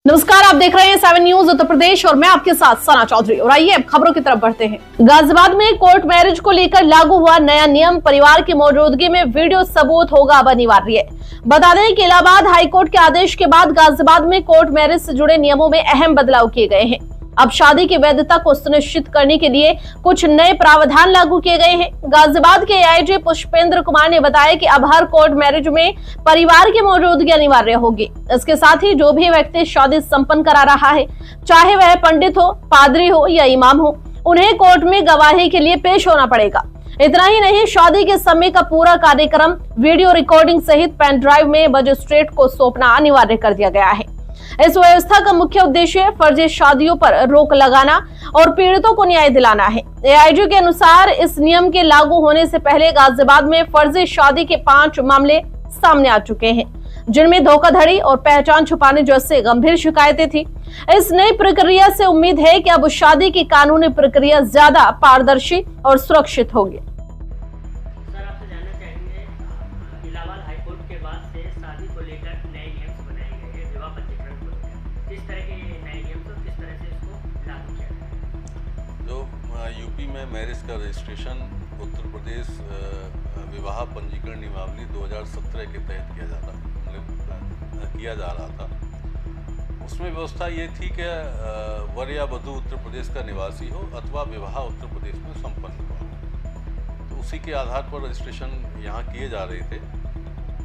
नमस्कार, आप देख रहे हैं 7 न्यूज उत्तर प्रदेश और मैं आपके साथ सना चौधरी। और आइए अब खबरों की तरफ बढ़ते हैं। गाजियाबाद में कोर्ट मैरिज को लेकर लागू हुआ नया नियम परिवार की मौजूदगी में वीडियो सबूत होगा अब अनिवार्य। बता दें कि इलाहाबाद हाईकोर्ट के आदेश के बाद गाजियाबाद में कोर्ट मैरिज से जुड़े नियमों में अहम बदलाव किए गए हैं। अब शादी की वैधता को सुनिश्चित करने के लिए कुछ नए प्रावधान लागू किए गए हैं। गाजियाबाद के एआईजी पुष्पेंद्र कुमार ने बताया कि अब हर कोर्ट मैरिज में परिवार की मौजूदगी अनिवार्य होगी। इसके साथ ही जो भी व्यक्ति शादी संपन्न करा रहा है, चाहे वह पंडित हो, पादरी हो या इमाम हो, उन्हें कोर्ट में गवाही के लिए पेश होना पड़ेगा। इतना ही नहीं, शादी के समय का पूरा कार्यक्रम वीडियो रिकॉर्डिंग सहित पेन ड्राइव में मजिस्ट्रेट को सौंपना अनिवार्य कर दिया गया है। इस व्यवस्था का मुख्य उद्देश्य फर्जी शादियों पर रोक लगाना और पीड़ितों को न्याय दिलाना है। एआईजी के अनुसार इस नियम के लागू होने से पहले गाजियाबाद में फर्जी शादी के 5 मामले सामने आ चुके हैं, जिनमें धोखाधड़ी और पहचान छुपाने जैसे गंभीर शिकायतें थी। इस नई प्रक्रिया से उम्मीद है कि अब शादी की कानूनी प्रक्रिया ज्यादा पारदर्शी और सुरक्षित होगी। सर, आपसे जानना चाहेंगे, इलाहाबाद हाईकोर्ट के बाद से शादी को लेकर नए नियम बनाए गए हैं, विवाह पंजीकरण को लेकर। किस तरह के नए नियम तो किस तरह से इसको लागू किया जाए? जो यूपी में मैरिज का रजिस्ट्रेशन उत्तर प्रदेश विवाह पंजीकरण नियमावली 2017 के तहत किया जा रहा था, उसमें व्यवस्था ये थी कि वर या वधू उत्तर प्रदेश का निवासी हो अथवा विवाह उत्तर प्रदेश में संपन्न हुआ हो। तो उसी के आधार पर रजिस्ट्रेशन यहाँ किए जा रहे थे।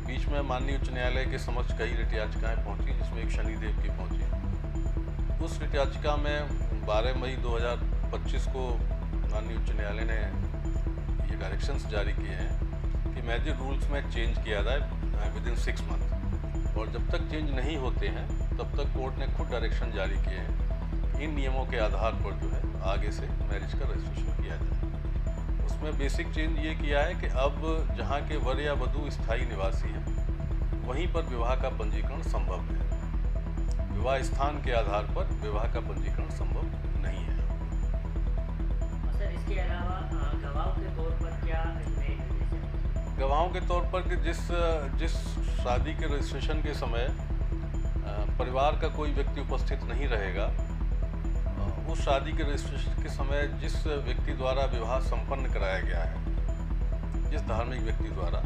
बीच में माननीय उच्च न्यायालय के समक्ष कई रिट याचिकाएँ पहुँची, जिसमें एक शनिदेव की पहुँची। उस रिट याचिका में 12 मई 2025 को माननीय उच्च न्यायालय ने ये डायरेक्शंस जारी किए हैं कि मैरिज रूल्स में चेंज किया जाए विदिन 6 मंथ, और जब तक चेंज नहीं होते हैं तब तक कोर्ट ने खुद डायरेक्शन जारी किए हैं इन नियमों के आधार पर जो है आगे से मैरिज का रजिस्ट्रेशन किया जाए। उसमें बेसिक चेंज ये किया है कि अब जहाँ के वर या वधू स्थायी निवासी हैं, वहीं पर विवाह का पंजीकरण संभव है। विवाह स्थान के आधार पर विवाह का पंजीकरण संभव नहीं है। सर, इसके अलावा गवाहों के तौर पर क्या नए निर्देश हैं? गवाहों के तौर पर कि जिस शादी के रजिस्ट्रेशन के समय परिवार का कोई व्यक्ति उपस्थित नहीं रहेगा, उस शादी के रजिस्ट्रेशन के समय जिस व्यक्ति द्वारा विवाह संपन्न कराया गया है, जिस धार्मिक व्यक्ति द्वारा,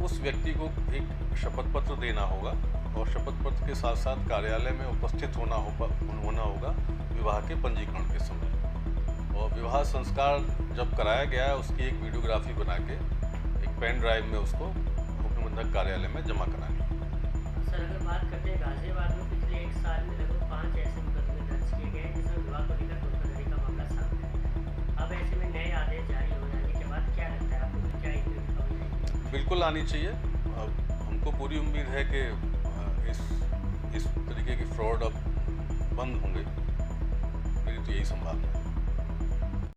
उस व्यक्ति को एक शपथ पत्र देना होगा और शपथ पत्र के साथ साथ कार्यालय में उपस्थित होना होगा विवाह के पंजीकरण के समय। और विवाह संस्कार जब कराया गया है, उसकी एक वीडियोग्राफी बना के एक पेन ड्राइव में उसको उपनिबंधक कार्यालय में जमा करानी। सर, अगर बात करते हैं गाजियाबाद में पिछले 1 साल में लगभग 5 ऐसे मुकदमे दर्ज किए गए जिसमें विवाह को लेकर धोखाधड़ी का मामला सामने आया। अब ऐसे में नए आदेश जारी हो जाने के बाद क्या लगता है आपको, क्या इम्प्लीमेंट? बिल्कुल आनी चाहिए। हमको पूरी उम्मीद है कि इस तरीके की फ्रॉड अब बंद होंगे। मेरी तो यही संभावना है।